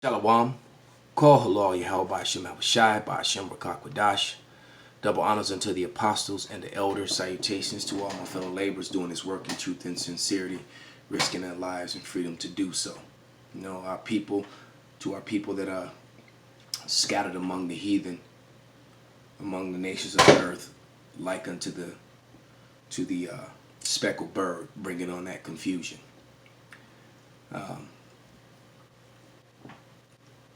Shalom, Kol Halal Yahweh Shem Abishai, Ba'ashem Rakakwadash. Double honors unto the apostles and the elders. Salutations to all my fellow laborers doing this work in truth and sincerity, risking their lives and freedom to do so. You know, our people that are scattered among the heathen, among the nations of the earth, like unto the speckled bird, bringing on that confusion.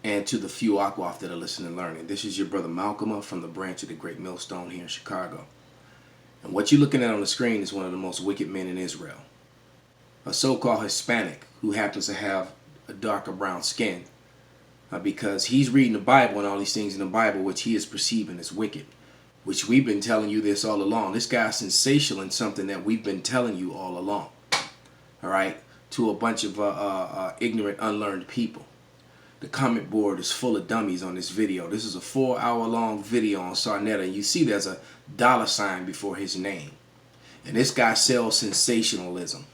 And to the few Akwaf that are listening and learning. This is your brother Malcolm from the branch of the Great Millstone here in Chicago. And what you're looking at on the screen is one of the most wicked men in Israel. A so-called Hispanic who happens to have a darker brown skin because he's reading the Bible and all these things in the Bible which he is perceiving as wicked, which we've been telling you this all along. This guy's sensational in something that we've been telling you all along. All right? To a bunch of ignorant, unlearned people. The comment board is full of dummies on this video. This is a 4-hour-long video on SaNeter, and you see there's a $ before his name. And this guy sells sensationalism.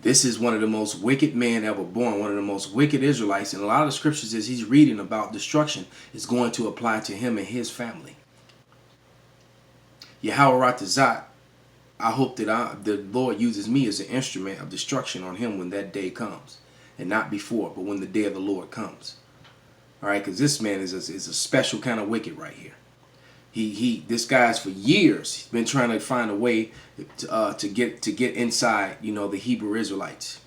This is one of the most wicked men ever born, one of the most wicked Israelites, and a lot of the scriptures as he's reading about destruction is going to apply to him and his family. Yahweh Ratazat, I hope that the Lord uses me as an instrument of destruction on him when that day comes. And not before, but when the day of the Lord comes. All right, because this man is a special kind of wicked right here. This guy's for years he's been trying to find a way to get inside, you know, the Hebrew Israelites.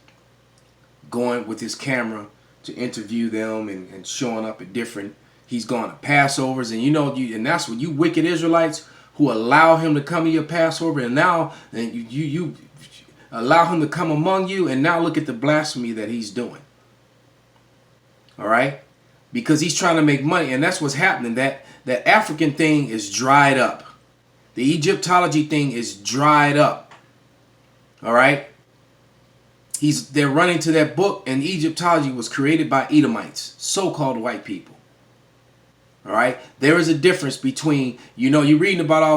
Going with his camera to interview them and showing up at different. He's gone to Passovers, and you know, and that's what you wicked Israelites who allow him to come to your Passover, and now you allow him to come among you, and now look at the blasphemy that he's doing. All right? Because he's trying to make money, and that's what's happening. That African thing is dried up. The Egyptology thing is dried up. All right? They're running to that book, and Egyptology was created by Edomites, so-called white people. All right? There is a difference between, you know, you're reading about all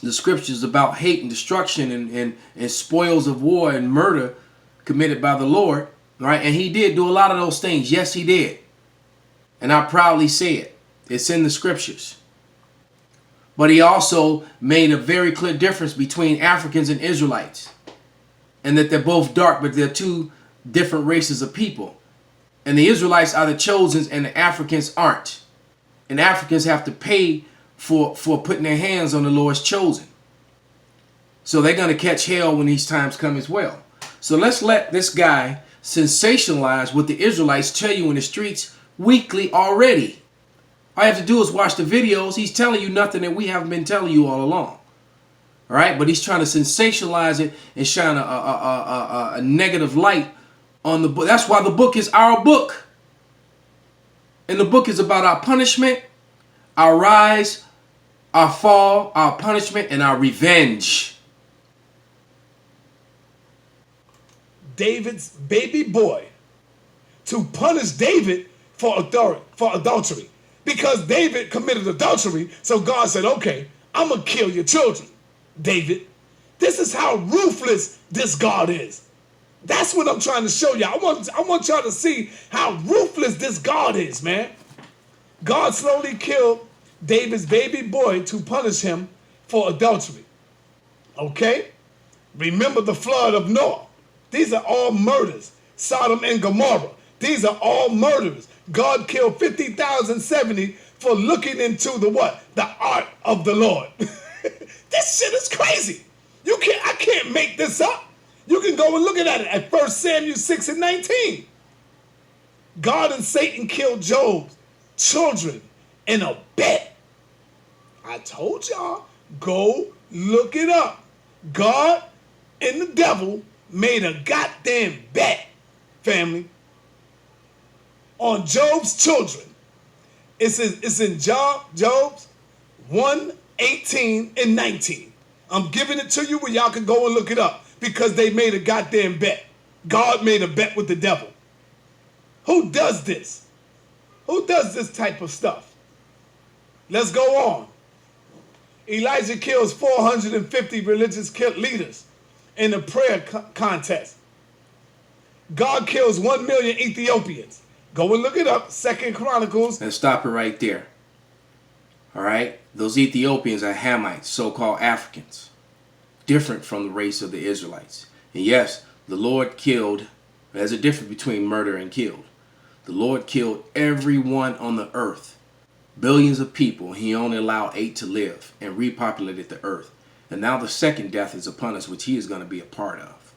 the scriptures about hate and destruction and spoils of war and murder committed by the Lord, right? And he did do a lot of those things. Yes, he did. And I proudly say it. It's in the scriptures. But he also made a very clear difference between Africans and Israelites. And that they're both dark, but they're two different races of people. And the Israelites are the chosen and the Africans aren't. And Africans have to pay for putting their hands on the Lord's chosen. So they're going to catch hell when these times come as well. So let's let this guy sensationalize what the Israelites tell you in the streets weekly already. All you have to do is watch the videos. He's telling you nothing that we haven't been telling you all along. All right? But he's trying to sensationalize it and shine a negative light on the book. That's why the book is our book. And the book is about our punishment, our rise, our fall, our punishment, and our revenge. David's baby boy to punish David for adultery. Because David committed adultery, so God said, okay, I'm going to kill your children, David. This is how ruthless this God is. That's what I'm trying to show you. I want y'all to see how ruthless this God is, man. God slowly killed David's baby boy to punish him for adultery. Okay? Remember the flood of Noah. These are all murders. Sodom and Gomorrah. These are all murderers. God killed 50,070 for looking into the what? The art of the Lord. This shit is crazy. I can't make this up. You can go and look at it at 1 Samuel 6:19. God and Satan killed Job's children in a bet. I told y'all, go look it up. God and the devil made a goddamn bet, family, on Job's children. It's in Job's 1:18 and 19. I'm giving it to you where y'all can go and look it up because they made a goddamn bet. God made a bet with the devil. Who does this? Who does this type of stuff? Let's go on. Elijah kills 450 religious leaders in a prayer contest. God kills 1 million Ethiopians. Go and look it up. 2 Chronicles. And stop it right there. All right? Those Ethiopians are Hamites, so-called Africans. Different from the race of the Israelites. And yes, the Lord killed. There's a difference between murder and killed. The Lord killed everyone on the earth. Billions of people. He only allowed 8 to live and repopulated the earth. And now the second death is upon us, which he is going to be a part of.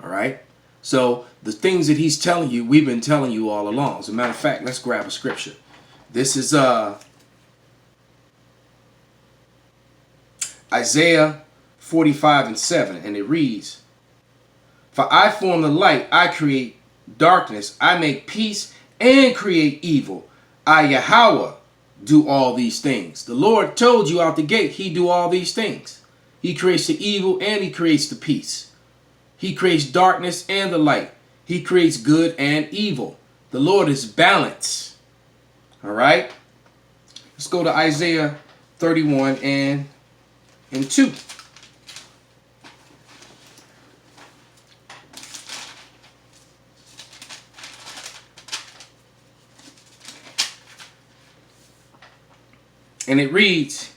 All right? So the things that he's telling you, we've been telling you all along. As a matter of fact, let's grab a scripture. This is Isaiah 45:7, and it reads, "For I form the light, I create darkness, I make peace and create evil. I, Yahweh, do all these things." The Lord told you out the gate, he do all these things. He creates the evil and he creates the peace. He creates darkness and the light. He creates good and evil. The Lord is balance. All right. Let's go to Isaiah 31 and 2. And it reads,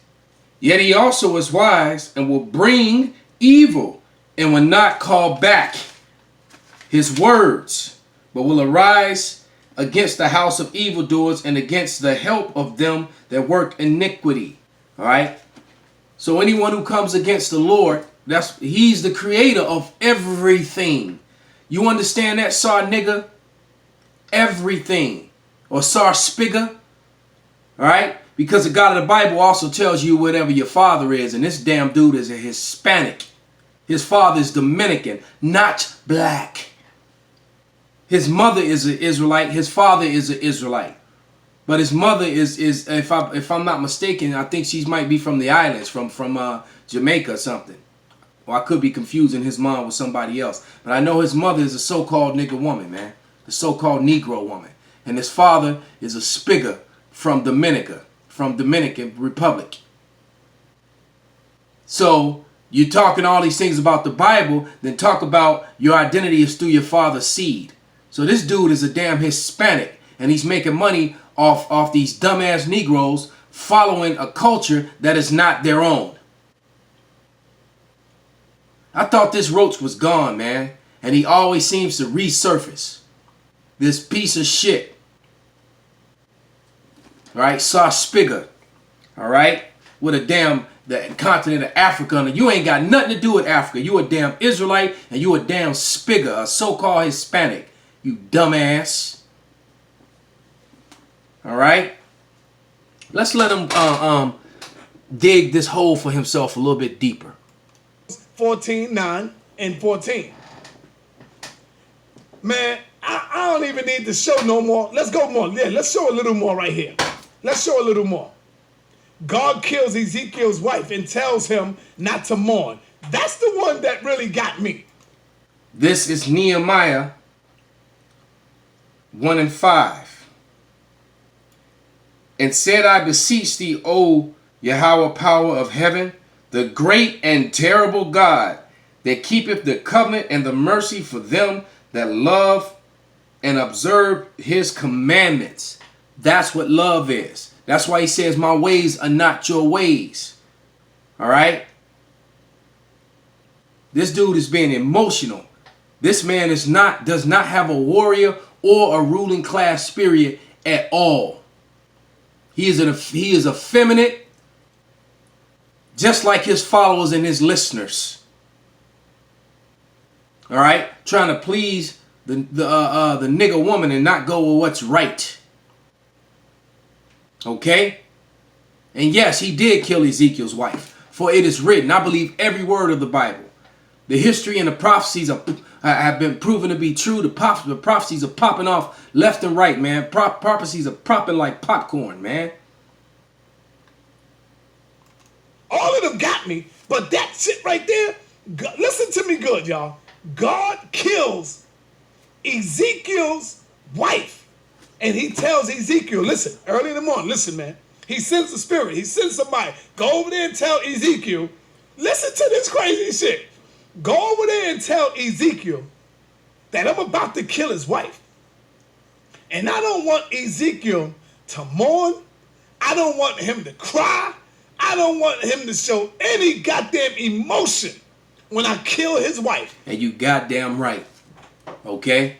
"Yet he also is wise and will bring evil and will not call back his words, but will arise against the house of evildoers and against the help of them that work iniquity." All right. So anyone who comes against the Lord, he's the creator of everything. You understand that, Sar nigga? Everything. Or Sar spigger. All right. Because the God of the Bible also tells you whatever your father is. And this damn dude is a Hispanic. His father is Dominican, not black. His mother is an Israelite. His father is an Israelite. But his mother is if I'm not mistaken, I think she might be from the islands, from Jamaica or something. Or I could be confusing his mom with somebody else. But I know his mother is a so-called nigger woman, man. The so-called Negro woman. And his father is a spigger from Dominica. From Dominican Republic. So you're talking all these things about the Bible, then talk about your identity is through your father's seed. So this dude is a damn Hispanic, and he's making money off these dumbass Negroes following a culture that is not their own. I thought this roach was gone, man, and he always seems to resurface. This piece of shit. All right, Sar Spigger, all right, with the continent of Africa. And you ain't got nothing to do with Africa. You a damn Israelite and you a damn Spigger, a so-called Hispanic, you dumbass. All right, let's let him dig this hole for himself a little bit deeper. 14:9 and 14. Man, I don't even need to show no more. Let's go more. Yeah, let's show a little more right here. Let's show a little more. God kills Ezekiel's wife and tells him not to mourn. That's the one that really got me. This is Nehemiah 1 and 5. "And said, I beseech thee, O Yahweh, power of heaven, the great and terrible God, that keepeth the covenant and the mercy for them that love and observe his commandments." That's what love is. That's why he says, my ways are not your ways. All right? This dude is being emotional. This man does not have a warrior or a ruling class spirit at all. He is effeminate, just like his followers and his listeners. All right? Trying to please the nigger woman and not go with what's right. Okay? And yes, he did kill Ezekiel's wife. For it is written, I believe every word of the Bible. The history and the prophecies have been proven to be true. The prophecies are popping off left and right, man. Prophecies are popping like popcorn, man. All of them got me, but that shit right there, listen to me good, y'all. God kills Ezekiel's wife. And he tells Ezekiel, listen, early in the morning, listen, man. He sends the spirit. He sends somebody. Go over there and tell Ezekiel, listen to this crazy shit. Go over there and tell Ezekiel that I'm about to kill his wife. And I don't want Ezekiel to mourn. I don't want him to cry. I don't want him to show any goddamn emotion when I kill his wife. And you goddamn right. Okay?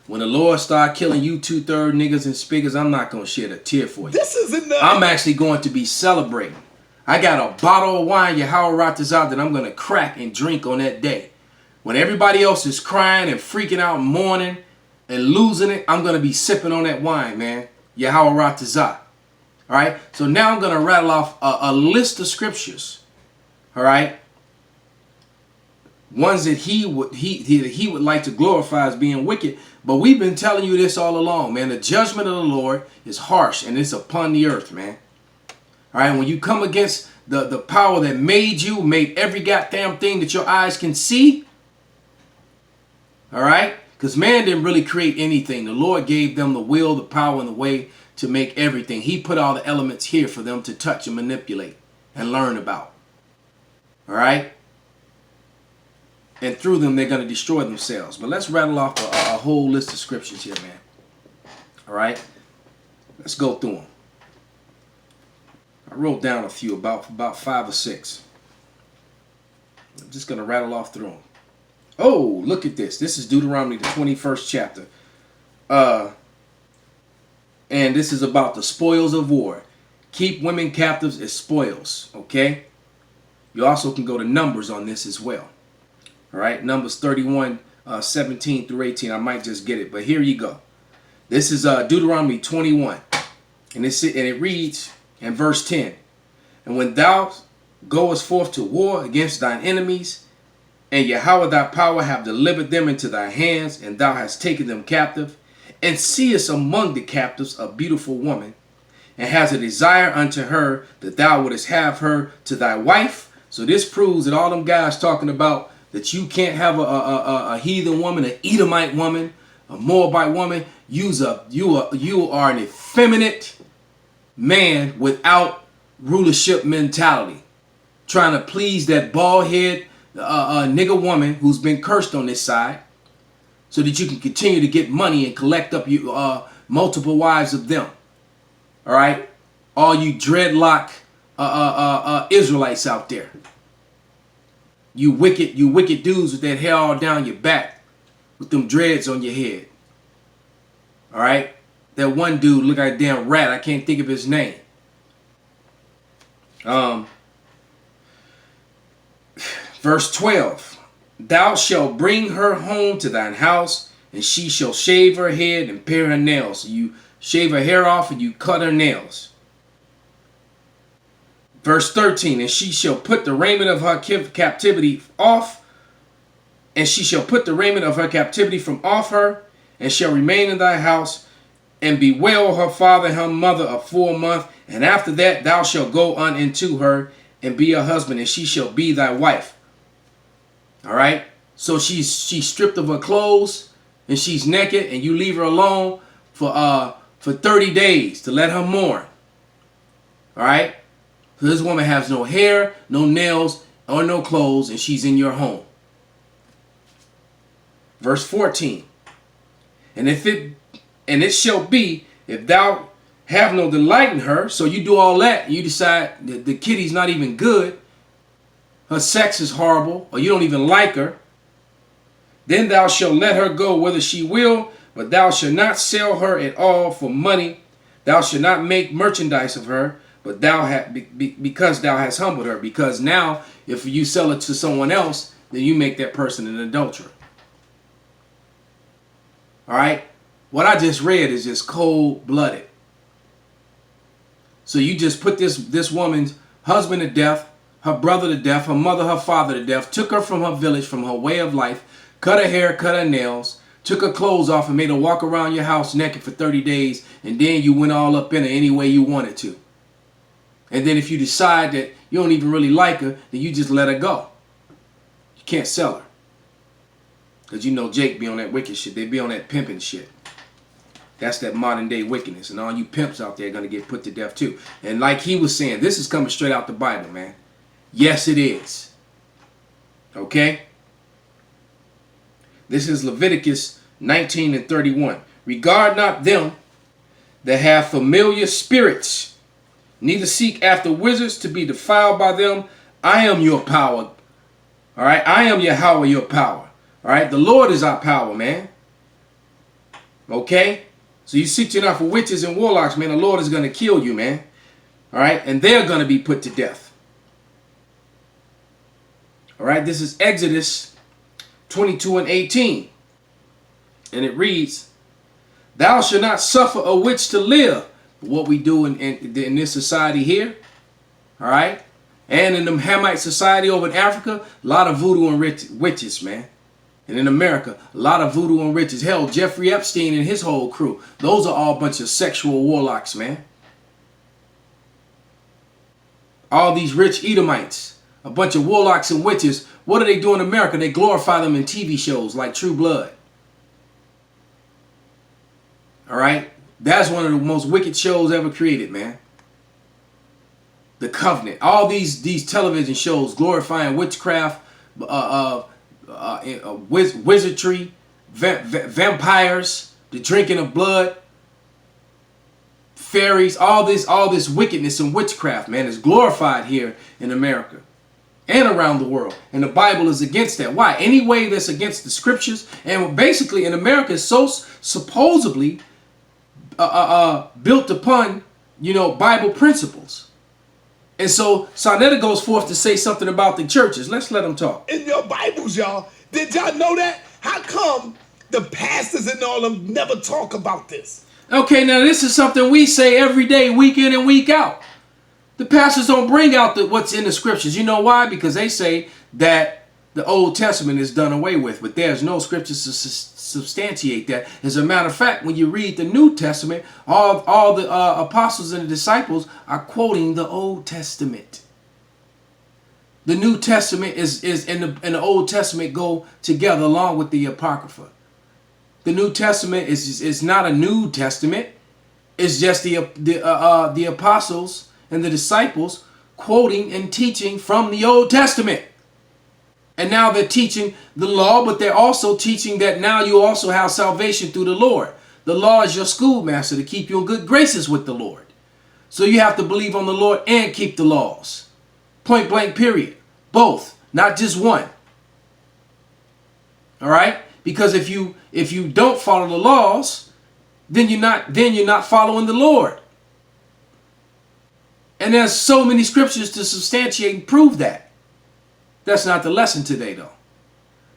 When the Lord start killing you 2/3 niggas and spiggers, I'm not going to shed a tear for you. This is enough. I'm actually going to be celebrating. I got a bottle of wine, Yahweh Ratazah, that I'm going to crack and drink on that day. When everybody else is crying and freaking out and mourning and losing it, I'm going to be sipping on that wine, man. Yahweh Ratazah. All right? So now I'm going to rattle off a list of scriptures. All right? Ones that he would like to glorify as being wicked. But we've been telling you this all along, man. The judgment of the Lord is harsh, and it's upon the earth, man. All right, when you come against the power that made you, made every goddamn thing that your eyes can see. All right, because man didn't really create anything. The Lord gave them the will, the power, and the way to make everything. He put all the elements here for them to touch and manipulate and learn about. All right. And through them, they're going to destroy themselves. But let's rattle off a whole list of scriptures here, man. All right? Let's go through them. I wrote down a few, about 5 or 6. I'm just going to rattle off through them. Oh, look at this. This is Deuteronomy, the 21st chapter. And this is about the spoils of war. Keep women captives as spoils, okay? You also can go to Numbers on this as well. All right, Numbers 31, 17 through 18. I might just get it, but here you go. This is Deuteronomy 21, and it reads in verse 10, and when thou goest forth to war against thine enemies, and Yahweh thy power have delivered them into thy hands, and thou hast taken them captive, and seest among the captives a beautiful woman, and has a desire unto her, that thou wouldest have her to thy wife. So this proves that all them guys talking about that you can't have a heathen woman, an Edomite woman, a Moabite woman. You are an effeminate man without rulership mentality, trying to please that bald head nigger woman who's been cursed on this side, so that you can continue to get money and collect up you multiple wives of them. All right, all you dreadlock Israelites out there. You wicked dudes with that hair all down your back, with them dreads on your head. All right? That one dude look like a damn rat. I can't think of his name. Verse 12. Thou shalt bring her home to thine house, and she shall shave her head and pare her nails. So you shave her hair off and you cut her nails. Verse 13, and she shall put the raiment of her captivity off, and she shall put the raiment of her captivity from off her, and shall remain in thy house, and bewail her father and her mother a full month, and after that thou shalt go on into her, and be her husband, and she shall be thy wife. All right? So she's stripped of her clothes, and she's naked, and you leave her alone for 30 days to let her mourn. All right? So this woman has no hair, no nails, or no clothes, and she's in your home. Verse 14. And it shall be, if thou have no delight in her, so you do all that, and you decide that the kitty's not even good, her sex is horrible, or you don't even like her, then thou shalt let her go whither she will, but thou shalt not sell her at all for money. Thou shalt not make merchandise of her, but because thou hast humbled her. Because now, if you sell it to someone else, then you make that person an adulterer. All right? What I just read is just cold-blooded. So you just put this woman's husband to death, her brother to death, her mother, her father to death, took her from her village, from her way of life, cut her hair, cut her nails, took her clothes off and made her walk around your house naked for 30 days, and then you went all up in her any way you wanted to. And then if you decide that you don't even really like her, then you just let her go. You can't sell her. Because you know Jake be on that wicked shit. They be on that pimping shit. That's that modern day wickedness. And all you pimps out there are going to get put to death too. And like he was saying, this is coming straight out the Bible, man. Yes, it is. Okay? This is Leviticus 19 and 31. Regard not them that have familiar spirits, neither seek after wizards to be defiled by them. I am your power. All right. I am Yahweh, your power. All right. The Lord is our power, man. Okay. So you seek not for witches and warlocks, man. The Lord is going to kill you, man. All right. And they're going to be put to death. All right. This is Exodus 22 and 18. And it reads, thou shalt not suffer a witch to live. What we do in this society here, all right, and in the Hamite society over in Africa, a lot of voodoo and witches, man. And in America, a lot of voodoo and witches. Hell, Jeffrey Epstein and his whole crew, those are all a bunch of sexual warlocks, man. All these rich Edomites, a bunch of warlocks and witches. What do they do in America? They glorify them in TV shows like True Blood. All right. That's one of the most wicked shows ever created, man. The Covenant. All these television shows glorifying witchcraft, wizardry, vampires, the drinking of blood, fairies, all this wickedness and witchcraft, man, is glorified here in America and around the world. And the Bible is against that. Why? Any way that's against the scriptures. And basically in America is so supposedly built upon, Bible principles. And so SaNeter goes forth to say something about the churches. Let's let them talk. In your Bibles, y'all, did y'all know that? How come the pastors and all of them never talk about this? Okay, now this is something we say every day, week in and week out. The pastors don't bring out what's in the scriptures. You know why? Because they say that the Old Testament is done away with, but there's no scriptures to substantiate that. As a matter of fact, when you read the New Testament, all the apostles and the disciples are quoting the Old Testament. The New Testament is and the Old Testament go together along with the Apocrypha. The New Testament is not a New Testament. It's just the apostles and the disciples quoting and teaching from the Old Testament. And now they're teaching the law, but they're also teaching that now you also have salvation through the Lord. The law is your schoolmaster to keep you in good graces with the Lord. So you have to believe on the Lord and keep the laws. Point blank, period. Both, not just one. All right? Because if you don't follow the laws, then you're not following the Lord. And there's so many scriptures to substantiate and prove that. That's not the lesson today, though.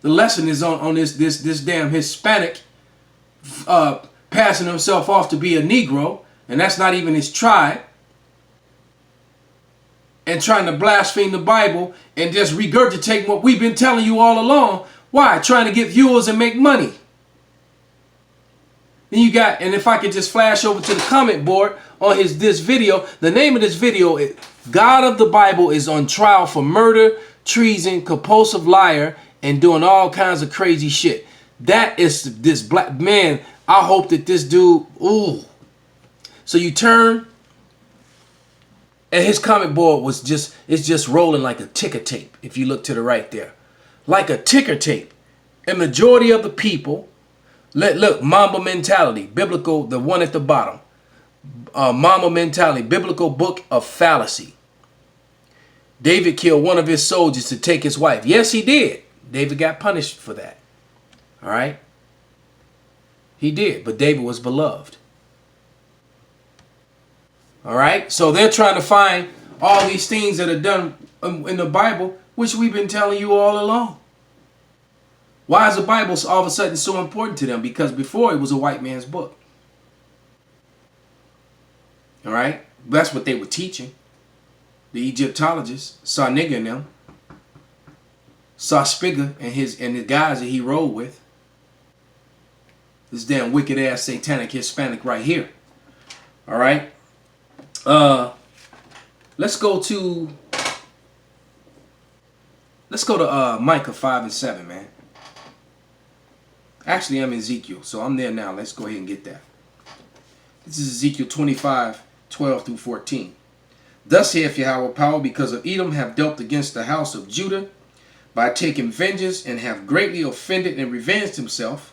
The lesson is on this damn Hispanic passing himself off to be a Negro, and that's not even his tribe, and trying to blaspheme the Bible and just regurgitate what we've been telling you all along. Why? Trying to get viewers and make money. Then you got, and if I could just flash over to the comment board on this video, the name of this video is God of the Bible is on trial for murder, treason, compulsive liar, and doing all kinds of crazy shit. That is this black man. I hope that this dude, ooh. So you turn, and his comment board it's just rolling like a ticker tape. If you look to the right there, like a ticker tape. A majority of the people, look, Mamba mentality, biblical, the one at the bottom. Mamba mentality, biblical book of fallacy. David killed one of his soldiers to take his wife. Yes, he did. David got punished for that. All right? He did, but David was beloved. All right? So they're trying to find all these things that are done in the Bible, which we've been telling you all along. Why is the Bible all of a sudden so important to them? Because before it was a white man's book. All right? That's what they were teaching. The Egyptologists, SaNeter and them, Spiga and the guys that he rolled with. This damn wicked ass satanic Hispanic right here. All right. Let's go to Micah 5 and 7, man. Actually, I'm in Ezekiel, so I'm there now. Let's go ahead and get that. This is Ezekiel 25, 12 through 14. Thus saith Yahweh power, because of Edom have dealt against the house of Judah by taking vengeance, and have greatly offended and revenged himself.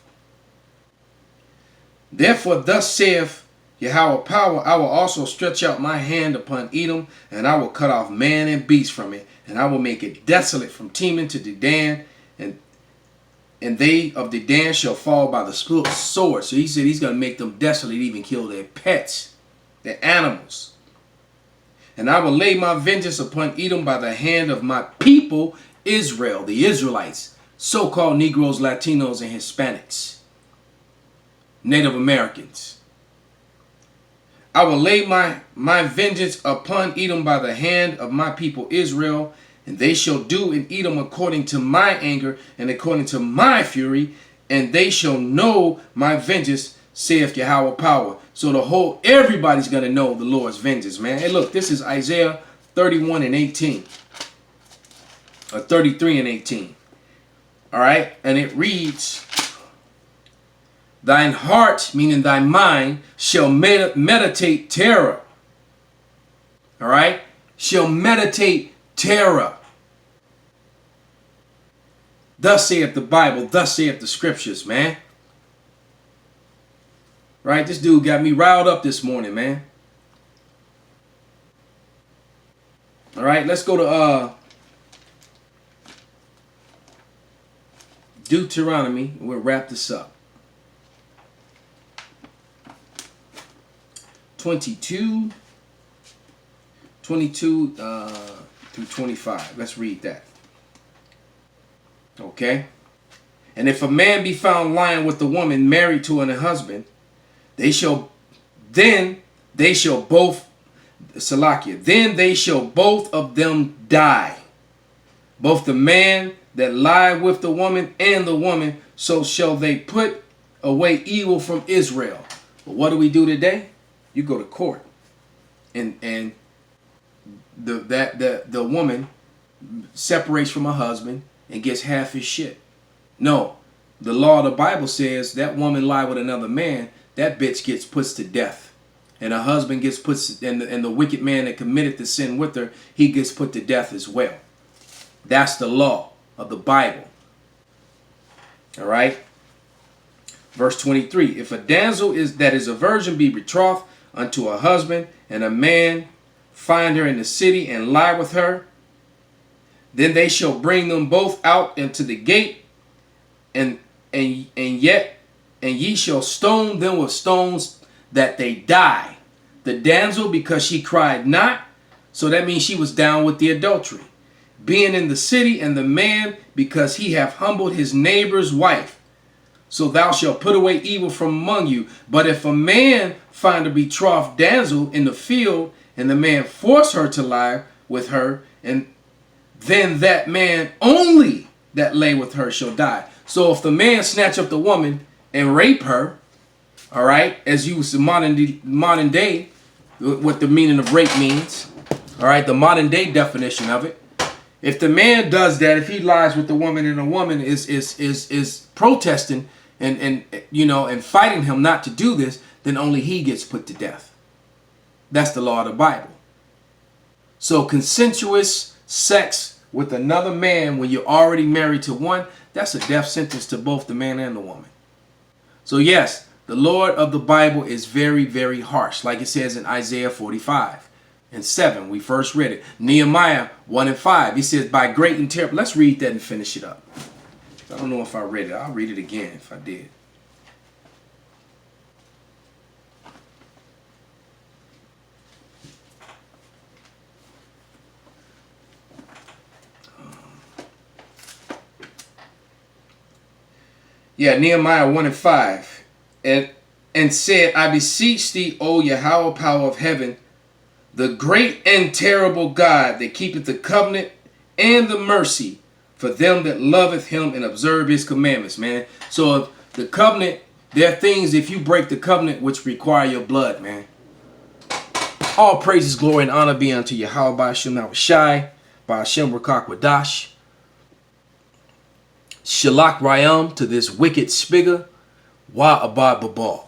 Therefore, thus saith Yahweh power, I will also stretch out my hand upon Edom, and I will cut off man and beast from it, and I will make it desolate from Teman to Dedan, and they of Dedan shall fall by the sword. So he said he's going to make them desolate, even kill their pets, their animals. And I will lay my vengeance upon Edom by the hand of my people Israel, the Israelites, so-called Negroes, Latinos, and Hispanics, Native Americans. I will lay my vengeance upon Edom by the hand of my people Israel, and they shall do in Edom according to my anger and according to my fury, and they shall know my vengeance, saith Yahweh power. So everybody's going to know the Lord's vengeance, man. Hey, look, this is Isaiah 31 and 18. Or 33 and 18. All right, and it reads, thine heart, meaning thy mind, shall meditate terror. All right? Shall meditate terror. Thus saith the Bible, thus saith the scriptures, man. Right? This dude got me riled up this morning, man. All right, let's go to Deuteronomy, and we'll wrap this up. 22 through 25. Let's read that. Okay. And if a man be found lying with a woman married to a husband, then they shall both of them die. Both the man that lie with the woman and the woman, so shall they put away evil from Israel. But what do we do today? You go to court, and the woman separates from her husband and gets half his shit. No, the law of the Bible says that woman lie with another man, that bitch gets put to death, and her husband gets put, and the wicked man that committed the sin with her, he gets put to death as well. That's the law of the Bible. All right. Verse 23. If a damsel that is a virgin be betrothed unto a husband, and a man find her in the city and lie with her, then they shall bring them both out into the gate, and ye shall stone them with stones that they die. The damsel, because she cried not, so that means she was down with the adultery, being in the city, and the man, because he hath humbled his neighbor's wife. So thou shalt put away evil from among you. But if a man find a betrothed damsel in the field, and the man force her to lie with her, and then that man only that lay with her shall die. So if the man snatch up the woman and rape her, all right, as used in modern day, what the meaning of rape means, all right, the modern day definition of it. If the man does that, if he lies with the woman, and the woman is protesting and fighting him not to do this, then only he gets put to death. That's the law of the Bible. So consensuous sex with another man when you're already married to one, that's a death sentence to both the man and the woman. So yes, the Lord of the Bible is very, very harsh, like it says in Isaiah 45 and 7. We first read it. Nehemiah 1 and 5. He says, by great and terrible. Let's read that and finish it up. I don't know if I read it. I'll read it again if I did. Nehemiah 1 and 5. And said, I beseech thee, O Yahweh, power of heaven, the great and terrible God that keepeth the covenant and the mercy for them that loveth him and observe his commandments, man. So if the covenant, there are things, if you break the covenant, which require your blood, man. All praises, glory, and honor be unto Yahweh by Hashem Shai, by Hashem Rakak Wadash. Shalak Rayam to this wicked spigger. Wa Abad Babal.